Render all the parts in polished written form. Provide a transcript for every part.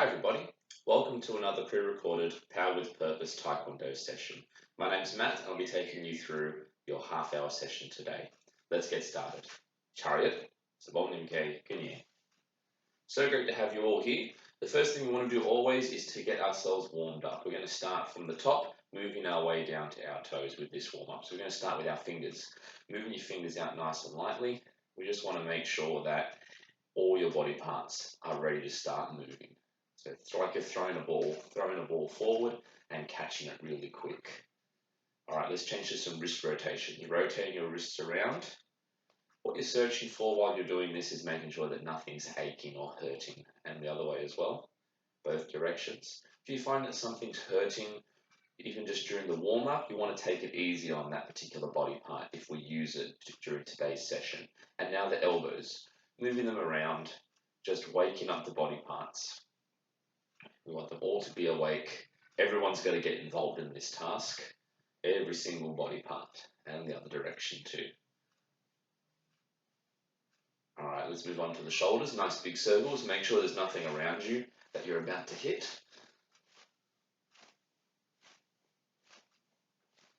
Hi everybody, welcome to another pre-recorded Power with Purpose Taekwondo session. My name's Matt and I'll be taking you through your half-hour session today. Let's get started. Chariot, Sabonimke, Kinye. So great to have you all here. The first thing we want to do always is to get ourselves warmed up. We're going to start from the top, moving our way down to our toes with this warm-up. So we're going to start with our fingers. Moving your fingers out nice and lightly. We just want to make sure that all your body parts are ready to start moving. So it's like you're throwing a ball forward and catching it really quick. All right, let's change to some wrist rotation. You're rotating your wrists around. What you're searching for while you're doing this is making sure that nothing's aching or hurting, and the other way as well, both directions. If you find that something's hurting, even just during the warm-up, you want to take it easy on that particular body part if we use it during today's session. And now the elbows, moving them around, just waking up the body parts. We want them all to be awake. Everyone's got to get involved in this task. Every single body part, and the other direction too. All right, let's move on to the shoulders. Nice big circles. Make sure there's nothing around you that you're about to hit.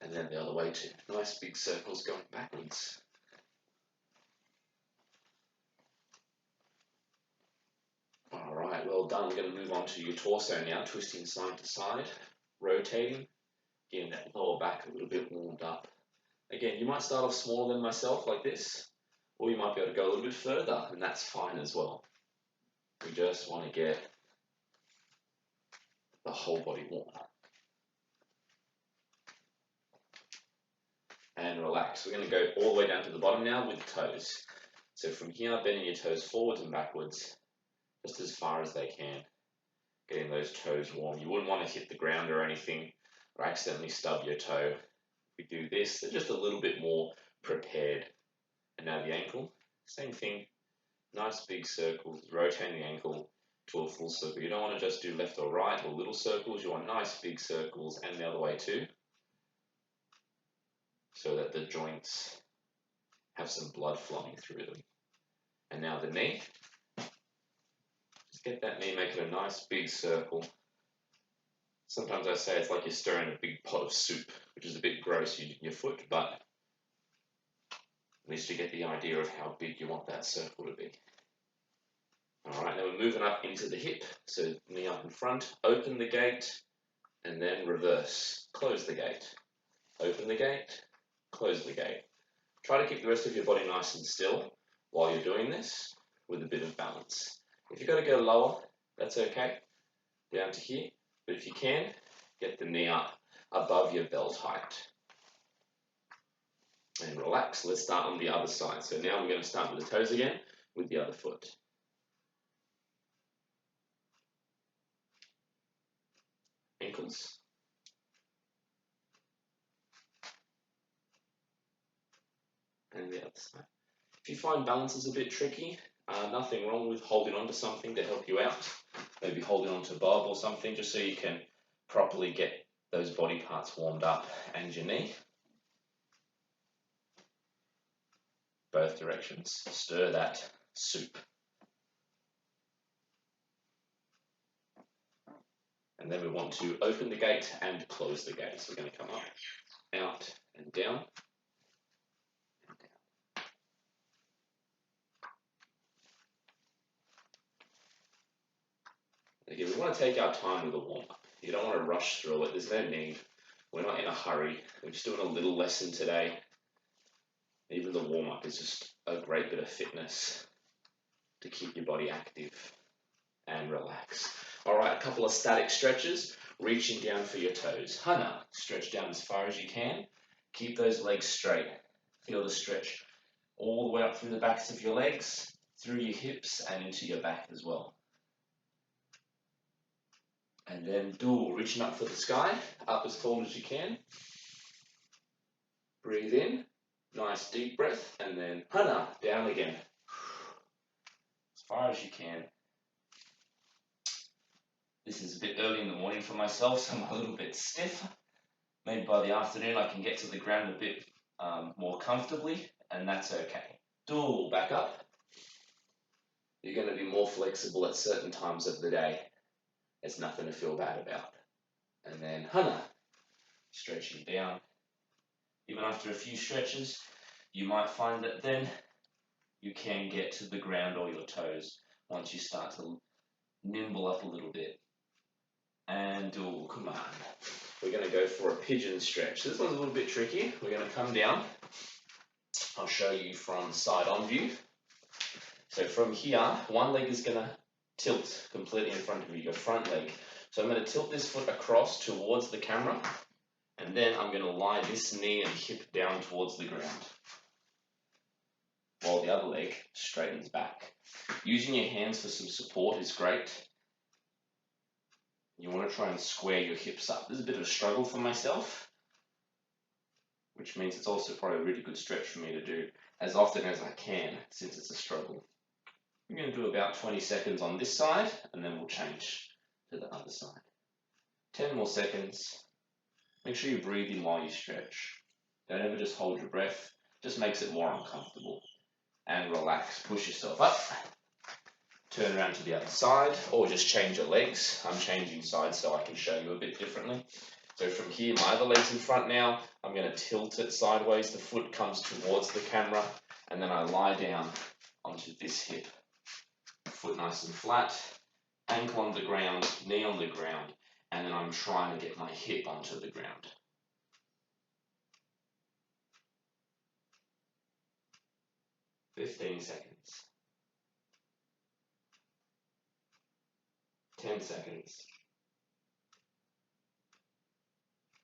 And then the other way too. Nice big circles going backwards. All right, well done. We're going to move on to your torso now, twisting side to side, rotating, getting that lower back a little bit warmed up. Again, you might start off smaller than myself like this, or you might be able to go a little bit further, and that's fine as well. We just want to get the whole body warm. And relax. We're going to go all the way down to the bottom now with the toes. So from here, bending your toes forwards and backwards, just as far as they can, getting those toes warm. You wouldn't want to hit the ground or anything, or accidentally stub your toe. If we do this, they're just a little bit more prepared. And now the ankle, same thing. Nice big circles, rotating the ankle to a full circle. You don't want to just do left or right or little circles. You want nice big circles, and the other way too, so that the joints have some blood flowing through them. And now the knee. Just get that knee, make it a nice big circle. Sometimes I say it's like you're stirring a big pot of soup, which is a bit gross using your foot, but at least you get the idea of how big you want that circle to be. All right, now we're moving up into the hip. So knee up in front, open the gate, and then reverse. Close the gate. Open the gate, close the gate. Try to keep the rest of your body nice and still while you're doing this with a bit of balance. If you've got to go lower, that's okay, down to here. But if you can, get the knee up above your belt height. And relax. Let's start on the other side. So now we're going to start with the toes again, with the other foot. Ankles. And the other side. If you find balance is a bit tricky, nothing wrong with holding on to something to help you out. Maybe holding on to a bulb or something, just so you can properly get those body parts warmed up, and your knee. Both directions. Stir that soup. And then we want to open the gate and close the gate. So we're going to come up, out, and down. Again, we want to take our time with the warm-up. You don't want to rush through it. There's no need. We're not in a hurry. We're just doing a little lesson today. Even the warm-up is just a great bit of fitness to keep your body active and relax. All right, a couple of static stretches. Reaching down for your toes. Hana, stretch down as far as you can. Keep those legs straight. Feel the stretch all the way up through the backs of your legs, through your hips, and into your back as well. And then do, reaching up for the sky, up as tall as you can. Breathe in, nice deep breath, and then hana, down again. As far as you can. This is a bit early in the morning for myself, so I'm a little bit stiff. Maybe by the afternoon I can get to the ground a bit more comfortably, and that's okay. Do, back up. You're going to be more flexible at certain times of the day. There's nothing to feel bad about. And then hana, stretching down. Even after a few stretches, you might find that then you can get to the ground or your toes once you start to nimble up a little bit. And come on. We're going to go for a pigeon stretch. This one's a little bit tricky. We're going to come down. I'll show you from side-on view. So from here, one leg is going to tilt completely in front of you, your front leg. So I'm going to tilt this foot across towards the camera, and then I'm going to lie this knee and hip down towards the ground, while the other leg straightens back. Using your hands for some support is great. You want to try and square your hips up. This is a bit of a struggle for myself, which means it's also probably a really good stretch for me to do as often as I can, since it's a struggle. I'm going to do about 20 seconds on this side, and then we'll change to the other side. 10 more seconds. Make sure you breathe in while you stretch. Don't ever just hold your breath. Just makes it more uncomfortable. And relax. Push yourself up. Turn around to the other side, or just change your legs. I'm changing sides so I can show you a bit differently. So from here, my other leg's in front now. I'm going to tilt it sideways. The foot comes towards the camera, and then I lie down onto this hip. Foot nice and flat, ankle on the ground, knee on the ground, and then I'm trying to get my hip onto the ground. "15 seconds. 10 seconds.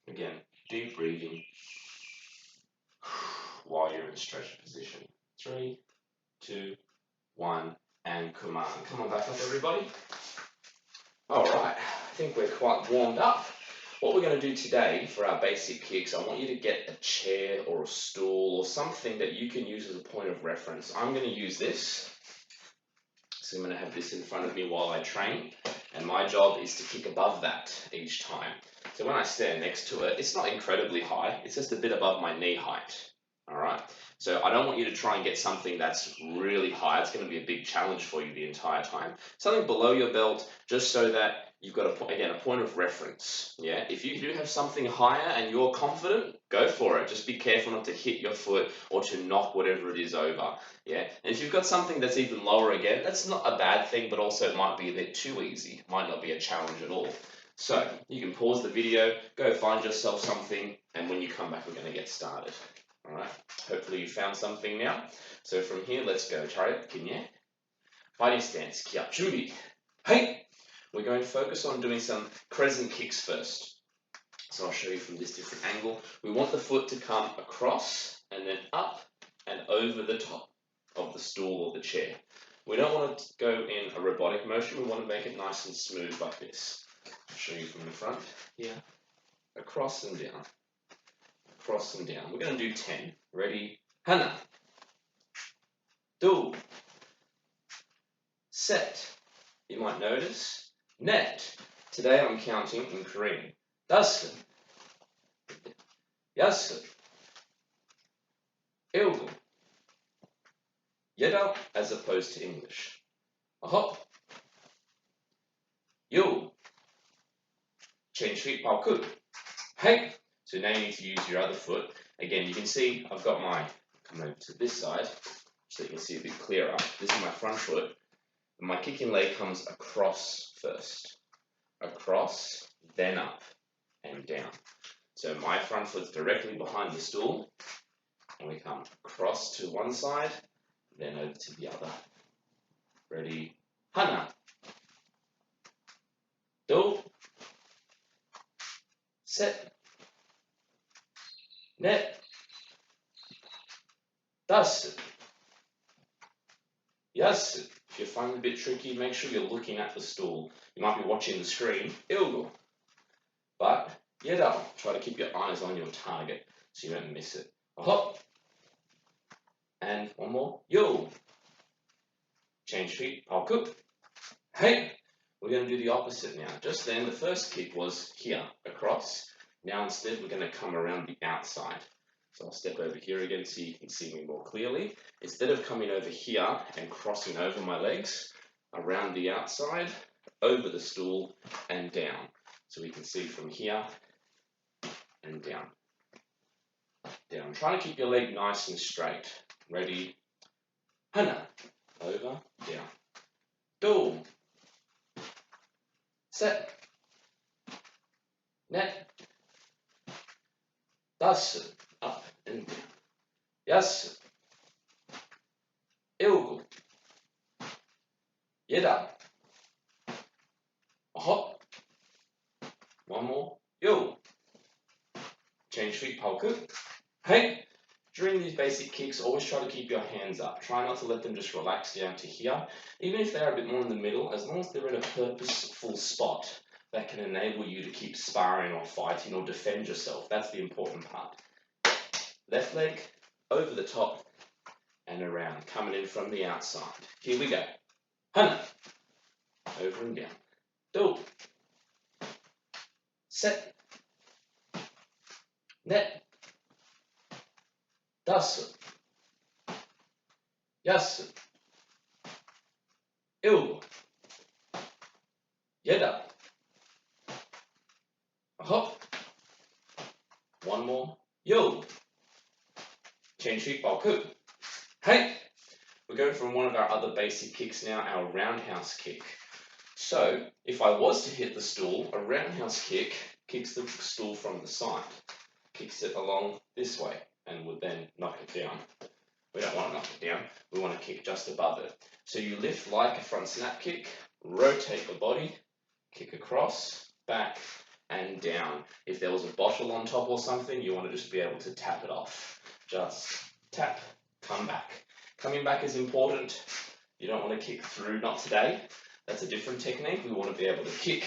Again, deep breathing while you're in stretch position. 3, 2, 1, and come on. Come on back up, everybody. All right, I think we're quite warmed up. What we're going to do today for our basic kicks, I want you to get a chair or a stool or something that you can use as a point of reference. I'm going to use this. So I'm going to have this in front of me while I train, and my job is to kick above that each time. So when I stand next to it, it's not incredibly high, it's just a bit above my knee height. All right? So I don't want you to try and get something that's really high. It's going to be a big challenge for you the entire time. Something below your belt, just so that you've got, a point of reference. Yeah. If you do have something higher and you're confident, go for it. Just be careful not to hit your foot or to knock whatever it is over. Yeah. And if you've got something that's even lower again, that's not a bad thing, but also it might be a bit too easy. It might not be a challenge at all. So you can pause the video, go find yourself something, and when you come back, we're going to get started. All right. Hopefully you found something now. So from here, let's go. Chariot, kinye. Fighting stance, kia, churi. Hey. We're going to focus on doing some crescent kicks first. So I'll show you from this different angle. We want the foot to come across and then up and over the top of the stool or the chair. We don't want to go in a robotic motion. We want to make it nice and smooth like this. I'll show you from the front here. Across and down. Across and down. We're going to do 10. Ready? Hana. Do. Set. You might notice. Net. Today I'm counting in Korean. Dasu. Yasu. Ilgu. Yedal as opposed to English. Ahop. Yo. Change feet, palku. Hey. So now you need to use your other foot. Again, you can see I've got come over to this side so you can see a bit clearer. This is my front foot. My kicking leg comes across first. Across, then up and down. So my front foot's directly behind the stool, and we come across to one side, then over to the other. Ready? Hana. Do. Set. Net. Dasu. Yasu. If you find it a bit tricky, make sure you're looking at the stool. You might be watching the screen. Ilgu. But, yedal. Try to keep your eyes on your target so you don't miss it. Hop. And one more. Yo. Change feet. Palku. Hey. We're going to do the opposite now. Just then, the first kick was here, across. Now instead, we're going to come around the outside. So I'll step over here again so you can see me more clearly. Instead of coming over here and crossing over my legs, around the outside, over the stool and down. So we can see from here and down. Down. Try to keep your leg nice and straight. Ready? Hana. Over, down. Do. Set. Net. Dasu. Up and down. Yasu. Ilgu. Yeda. Hop. One more. Yo. Change feet, palku. Hey. During these basic kicks, always try to keep your hands up. Try not to let them just relax down to here. Even if they're a bit more in the middle, as long as they're in a purposeful spot that can enable you to keep sparring or fighting or defend yourself. That's the important part. Left leg over the top and around, coming in from the outside. Here we go. Hana. Over and down. Do. Set. Net. Dasu. Yasu. Ilgu. Yeda. Hop. One more. Yo. Change feet, balku. Hey. We're going from one of our other basic kicks now, our roundhouse kick. So, if I was to hit the stool, a roundhouse kick kicks the stool from the side, kicks it along this way, and would then knock it down. We don't want to knock it down, we want to kick just above it. So you lift like a front snap kick, rotate the body, kick across, back, and down. If there was a bottle on top or something, you want to just be able to tap it off. Just tap, come back. Coming back is important. You don't want to kick through, not today. That's a different technique. We want to be able to kick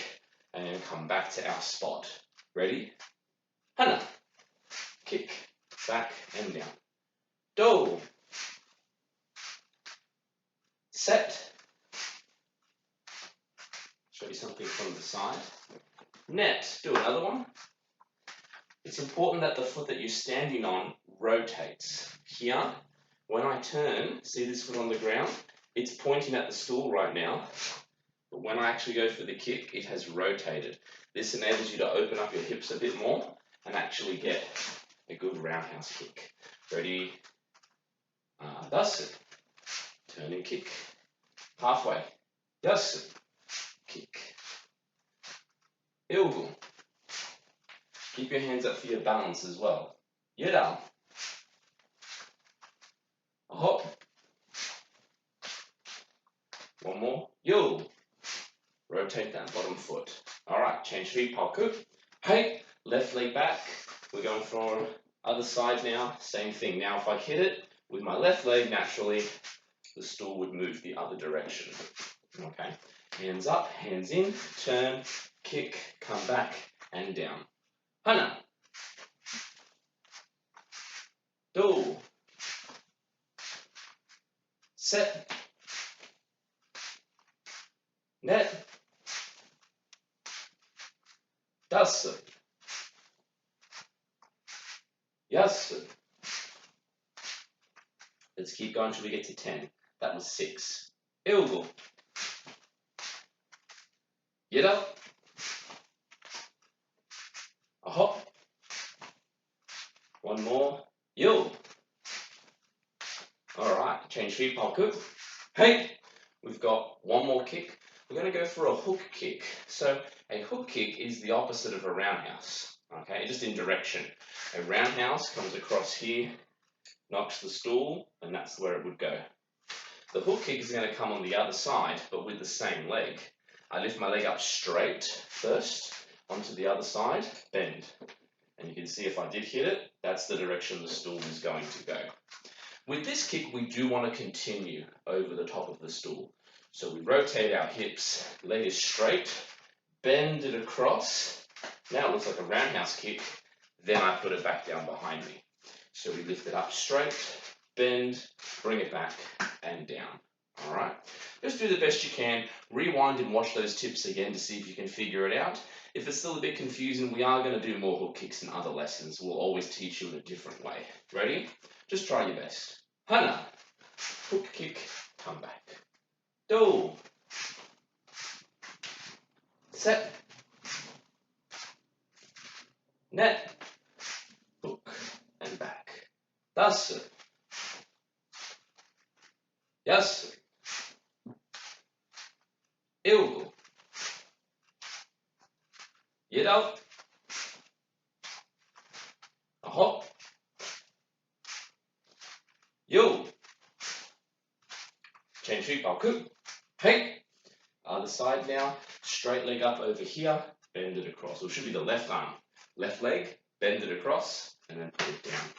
and then come back to our spot. Ready? Hana. Kick, back and down. Do. Set. Show you something from the side. Net. Do another one. It's important that the foot that you're standing on rotates. Here, when I turn, see this foot on the ground? It's pointing at the stool right now. But when I actually go for the kick, it has rotated. This enables you to open up your hips a bit more and actually get a good roundhouse kick. Ready? That's it. Turn and kick. Halfway. That's it. Kick. Ilgu. Keep your hands up for your balance as well. Yeda. Hop. One more. Yo. Rotate that bottom foot. Alright, change feet, palku. Hey, left leg back. We're going for other side now. Same thing. Now if I hit it with my left leg, naturally the stool would move the other direction. Okay. Hands up, hands in, turn, kick, come back, and down. Hana. Do. Set. Net. Dasu. Yasu. Let's keep going until we get to 10. That was 6. Ilgu. Yeda. A hop. One more. Yo. Alright, change feet, palku. Hey. We've got one more kick. We're going to go for a hook kick. So a hook kick is the opposite of a roundhouse. Okay, just in direction. A roundhouse comes across here, knocks the stool, and that's where it would go. The hook kick is going to come on the other side, but with the same leg. I lift my leg up straight first, onto the other side, bend. And you can see if I did hit it, that's the direction the stool is going to go. With this kick, we do want to continue over the top of the stool. So we rotate our hips, leg is straight, bend it across. Now it looks like a roundhouse kick. Then I put it back down behind me. So we lift it up straight, bend, bring it back and down. All right. Just do the best you can. Rewind and watch those tips again to see if you can figure it out. If it's still a bit confusing, we are going to do more hook kicks in other lessons. We'll always teach you in a different way. Ready? Just try your best. Hana. Hook kick, come back. Do. set, net, hook, and back. Dasu, yasu, ilgu, yidao, aho, yo. Change feet, baku, hey. Other side now, straight leg up over here, bend it across. So it should be the left arm, left leg, bend it across, and then put it down.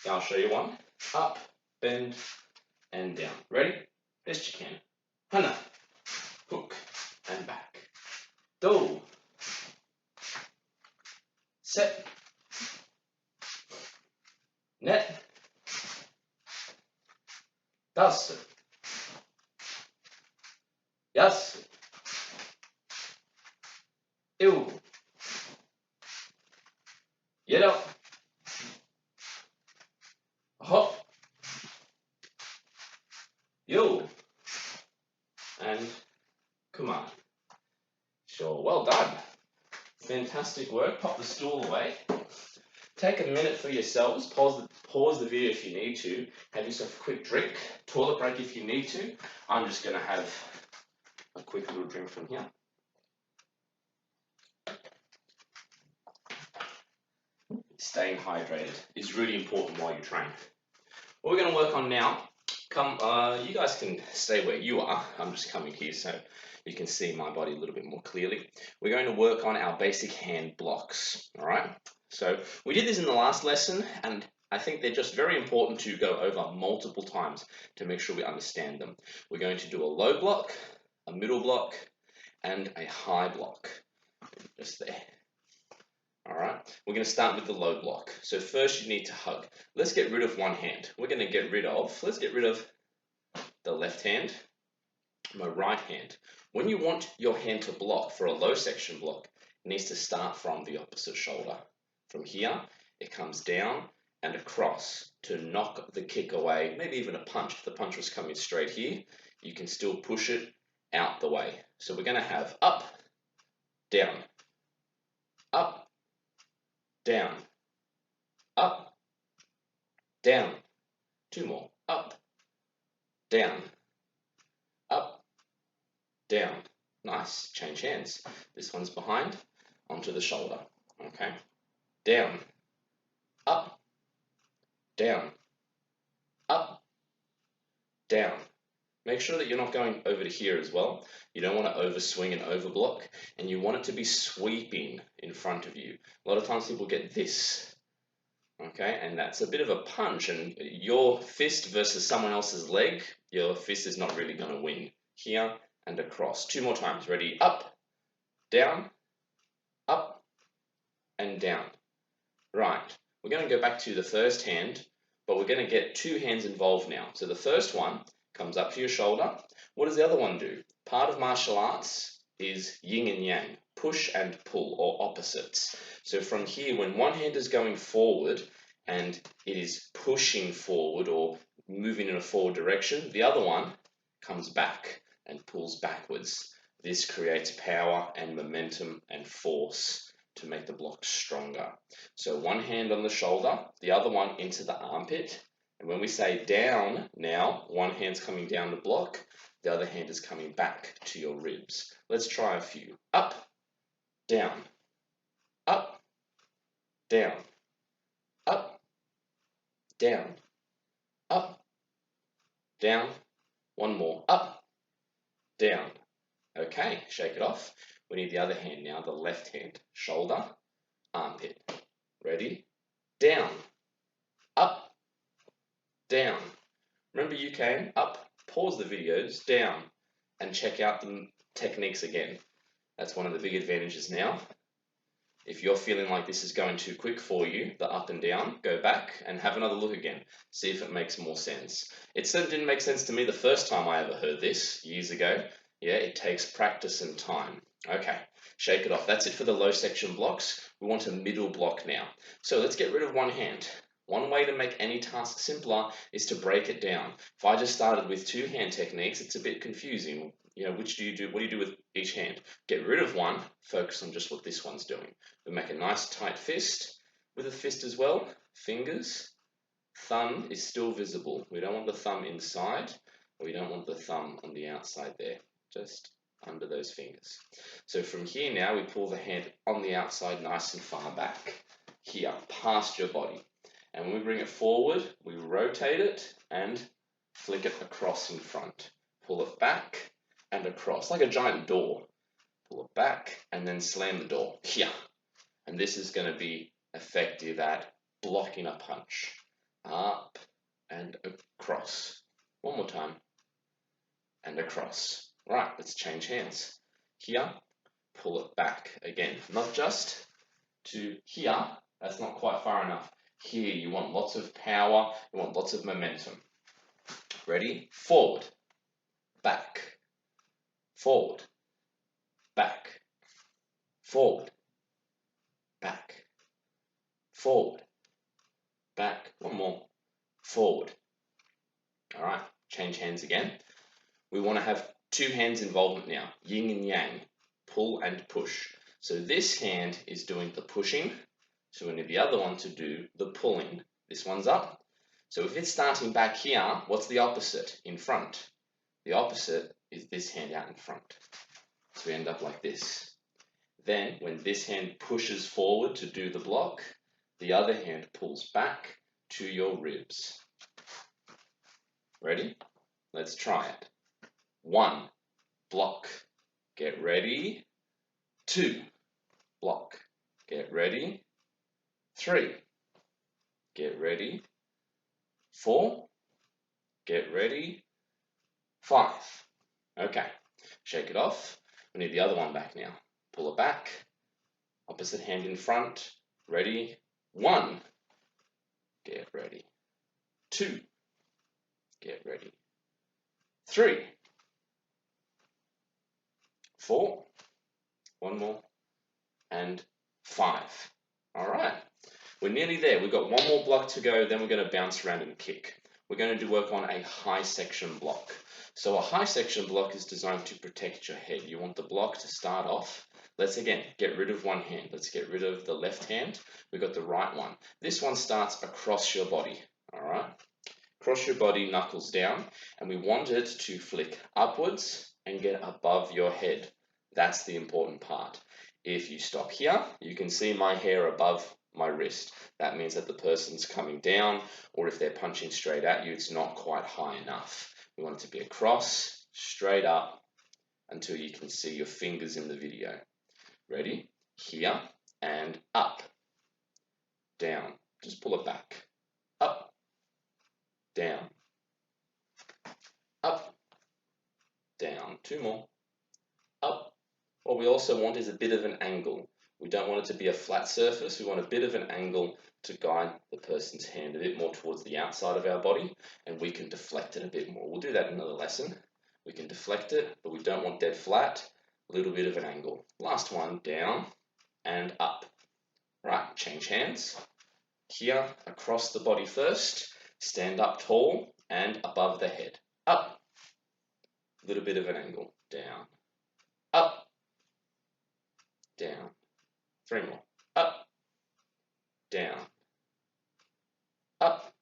Now I'll show you one. Up, bend, and down. Ready? Best you can. Hana, hook, and back. Do, set, net, dasu, yasu, ilgu, yidao, aho, yo, and kuman. Sure, well done. Fantastic work. Pop the stool away. Take a minute for yourselves. Pause the video if you need to. Have yourself a quick drink. Toilet break if you need to. I'm just going to have a quick little drink from here. Staying hydrated is really important while you train. What we're going to work on now, you guys can stay where you are. I'm just coming here so you can see my body a little bit more clearly. We're going to work on our basic hand blocks, all right? So we did this in the last lesson, and I think they're just very important to go over multiple times to make sure we understand them. We're going to do a low block, a middle block, and a high block, just there. All right, we're going to start with the low block. So first you need to hug. Let's get rid of one hand. Let's get rid of the left hand, my right hand. When you want your hand to block for a low section block, it needs to start from the opposite shoulder. From here, it comes down and across to knock the kick away, maybe even a punch. If the punch was coming straight here, you can still push it out the way. So we're going to have up, down, up, down, up, down. Two more. Up, down, up, down. Nice. Change hands. This one's behind, onto the shoulder. Okay. Down, up, down, up, down. Make sure that you're not going over to here as well. You don't want to overswing and overblock, and you want it to be sweeping in front of you. A lot of times people get this, okay, and that's a bit of a punch, and your fist versus someone else's leg, your fist is not really going to win. Here and across. Two more times. Ready? Up, down, up, and down. Right. We're going to go back to the first hand, but we're going to get two hands involved now. So the first one comes up to your shoulder. What does the other one do? Part of martial arts is yin and yang, push and pull, or opposites. So from here, when one hand is going forward and it is pushing forward or moving in a forward direction, the other one comes back and pulls backwards. This creates power and momentum and force to make the block stronger. So one hand on the shoulder, the other one into the armpit. And when we say down now, one hand's coming down to block, the other hand is coming back to your ribs. Let's try a few. Up, down, up, down, up, down, up, down. One more. Up, down. Okay, shake it off. We need the other hand now, the left hand. Shoulder, armpit. Ready? Down, up, down. Remember, you can up, pause the videos, down, and check out the techniques again. That's one of the big advantages now. If you're feeling like this is going too quick for you, the up and down, go back and have another look again. See if it makes more sense. It certainly didn't make sense to me the first time I ever heard this, years ago. Yeah, it takes practice and time. Okay, shake it off. That's it for the low section blocks. We want a middle block now. So let's get rid of one hand. One way to make any task simpler is to break it down. If I just started with two hand techniques, it's a bit confusing. which do you do? What do you do with each hand? Get rid of one, focus on just what this one's doing. We make a nice tight fist with a fist as well. Fingers, thumb is still visible. We don't want the thumb inside, or we don't want the thumb on the outside there, just under those fingers. So from here now, we pull the hand on the outside nice and far back, here, past your body. And when we bring it forward, we rotate it and flick it across in front. Pull it back and across, like a giant door. Pull it back and then slam the door, here. And this is going to be effective at blocking a punch. Up and across. One more time. And across. Right, let's change hands. Here, pull it back again. Not just to here, that's not quite far enough. Here, you want lots of power, you want lots of momentum. Ready? Forward, back, forward, back, forward, back, forward, back. One more. Forward. All right, change hands again. We want to have two hands involvement now, yin and yang, pull and push. So this hand is doing the pushing, so we need the other one to do the pulling. This one's up. So if it's starting back here, what's the opposite? In front. The opposite is this hand out in front. So we end up like this. Then when this hand pushes forward to do the block, the other hand pulls back to your ribs. Ready? Let's try it. 1, block, get ready. 2, block, get ready. 3, get ready. 4, get ready. 5. Okay, shake it off. We need the other one back now. Pull it back, opposite hand in front. Ready? 1, get ready. 2, get ready. 3, 4, one more, and 5. All right, we're nearly there. We've got one more block to go, then we're going to bounce around and kick. We're going to do work on a high section block. So a high section block is designed to protect your head. You want the block to start off. Let's again get rid of one hand. Let's get rid of the left hand. We've got the right one. This one starts across your body. All right, cross your body, knuckles down, and we want it to flick upwards and get above your head. That's the important part. If you stop here, you can see my hair above my wrist. That means that the person's coming down, or if they're punching straight at you, it's not quite high enough. We want it to be across, straight up, until you can see your fingers in the video. Ready? Here and up, down. Just pull it back. Up, down, up, down. 2 more. Up. What we also want is a bit of an angle. We don't want it to be a flat surface. We want a bit of an angle to guide the person's hand a bit more towards the outside of our body, and we can deflect it a bit more. We'll do that in another lesson. We can deflect it, but we don't want dead flat. A little bit of an angle. Last one, down and up. Right, change hands. Here, across the body first. Stand up tall and above the head. Up. A little bit of an angle. Down. Up. Down. 3 more. Up. Down. Up.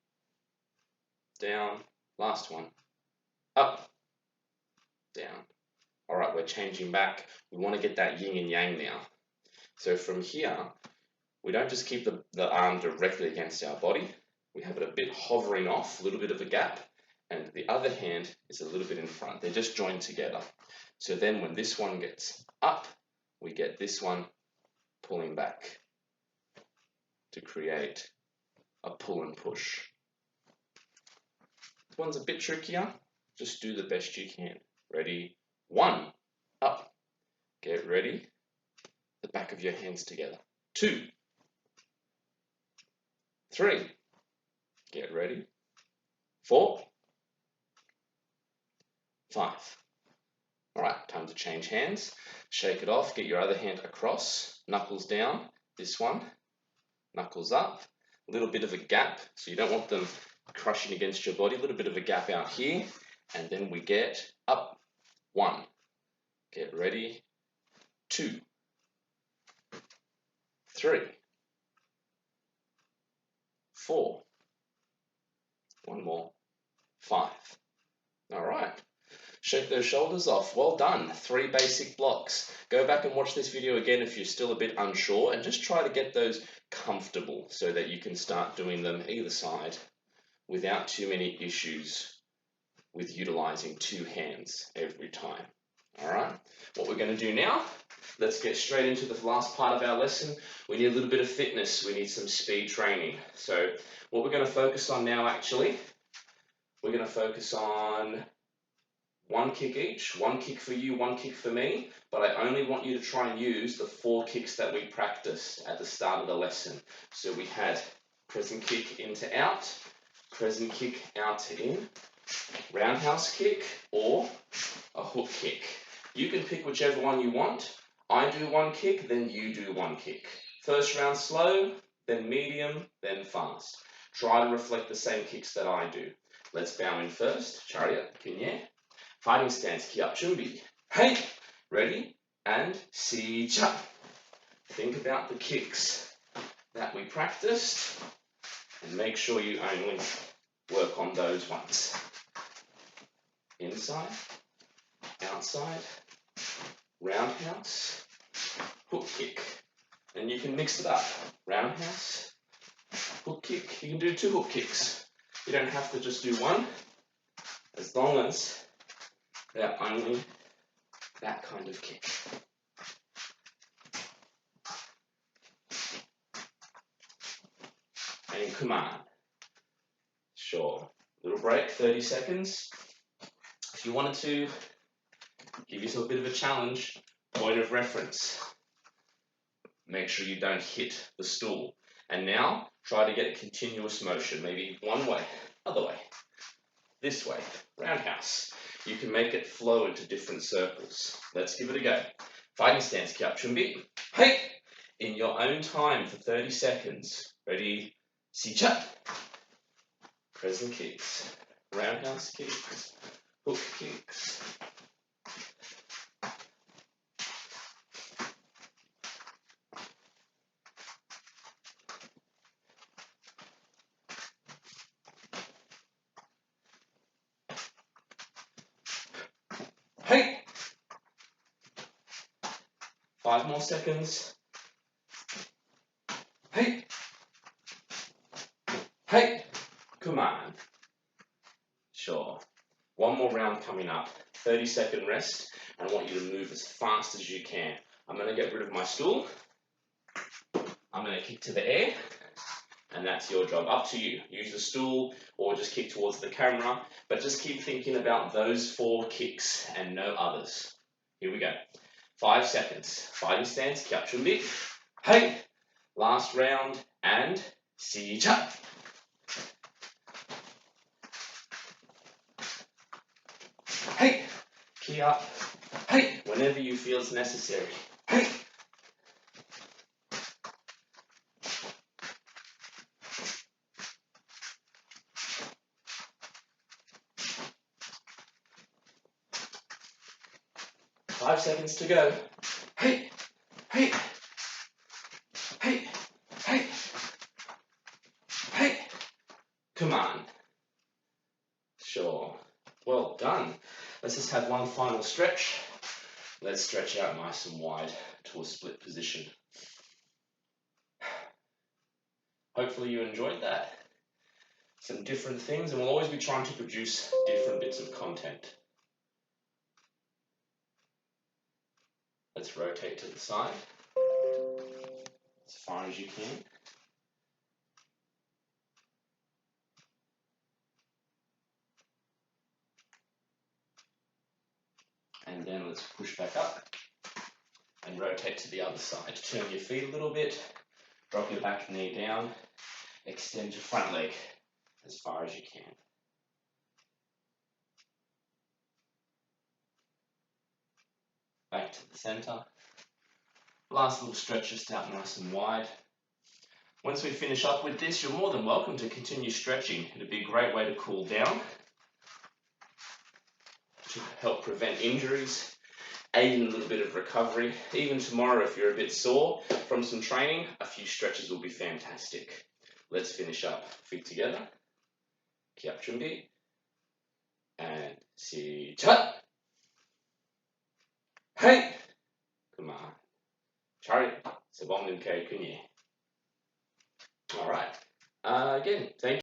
Down. Last one. Up. Down. All right, we're changing back. We want to get that yin and yang now. So from here, we don't just keep the arm directly against our body. We have it a bit hovering off, a little bit of a gap, and the other hand is a little bit in front. They're just joined together. So then when this one gets up, we get this one pulling back to create a pull and push. This one's a bit trickier. Just do the best you can. Ready? 1, up. Get ready. The back of your hands together. 2, 3. Get ready. 4, 5. All right, time to change hands. Shake it off. Get your other hand across. Knuckles down. This one. Knuckles up. A little bit of a gap, so you don't want them crushing against your body. A little bit of a gap out here. And then we get up. 1, Get ready. 2, 3, 4. One more. 5. All right. Shake those shoulders off. Well done. 3 basic blocks. Go back and watch this video again if you're still a bit unsure, and just try to get those comfortable so that you can start doing them either side without too many issues with utilizing 2 hands every time. All right. What we're going to do now, let's get straight into the last part of our lesson. We need a little bit of fitness. We need some speed training. So what we're going to focus on now, actually, we're going to focus on 1 kick each, 1 kick for you, 1 kick for me, but I only want you to try and use the 4 kicks that we practiced at the start of the lesson. So we had crescent kick in to out, crescent kick out to in, roundhouse kick, or a hook kick. You can pick whichever one you want. I do 1 kick, then you do 1 kick. First round slow, then medium, then fast. Try to reflect the same kicks that I do. Let's bow in first. Chariot, Pigeon. Fighting stance, ki up, chumbi. Hey, ready, and si cha. Think about the kicks that we practiced, and make sure you only work on those ones. Inside, outside, roundhouse, hook kick. And you can mix it up. Roundhouse, hook kick. You can do 2 hook kicks. You don't have to just do 1, as long as they're only that kind of kick. And come on. Sure. Little break, 30 seconds. If you wanted to give yourself a bit of a challenge, point of reference. Make sure you don't hit the stool. And now, try to get continuous motion. Maybe 1 way, other way, this way, roundhouse. You can make it flow into different circles. Let's give it a go. Fighting stance, ki up, chumbi. Hey! In your own time for 30 seconds. Ready, si cha. Crescent kicks, roundhouse kicks, hook kicks. Hey! 5 more seconds. Hey! Hey! Come on. Sure. 1 more round coming up. 30-second rest, and I want you to move as fast as you can. I'm going to get rid of my stool. I'm going to kick to the air, and that's your job. Up to you. Use the stool or just kick towards the camera, but just keep thinking about those 4 kicks and no others. Here we go. 5 seconds. Fighting stance, ki up, chumbi. Hey! Last round, and si cha. Hey! Ki up. Hey! Whenever you feel it's necessary. Hey! Five seconds to go. Hey! Hey! Hey! Hey! Hey! Come on. Sure. Well done. Let's just have 1 final stretch. Let's stretch out nice and wide to a split position. Hopefully you enjoyed that. Some different things, and we'll always be trying to produce different bits of content. Let's rotate to the side as far as you can. And then let's push back up and rotate to the other side. Turn your feet a little bit, drop your back knee down, extend your front leg as far as you can. Back to the center. Last little stretch, just out nice and wide. Once we finish up with this, you're more than welcome to continue stretching. It'd be a great way to cool down, to help prevent injuries, aid in a little bit of recovery. Even tomorrow, if you're a bit sore from some training, a few stretches will be fantastic. Let's finish up. Feet together. Kiap 준비. And 시작. Hey. 그만. Chariot. 세 번 nimke kunye. All right. Again, thank you.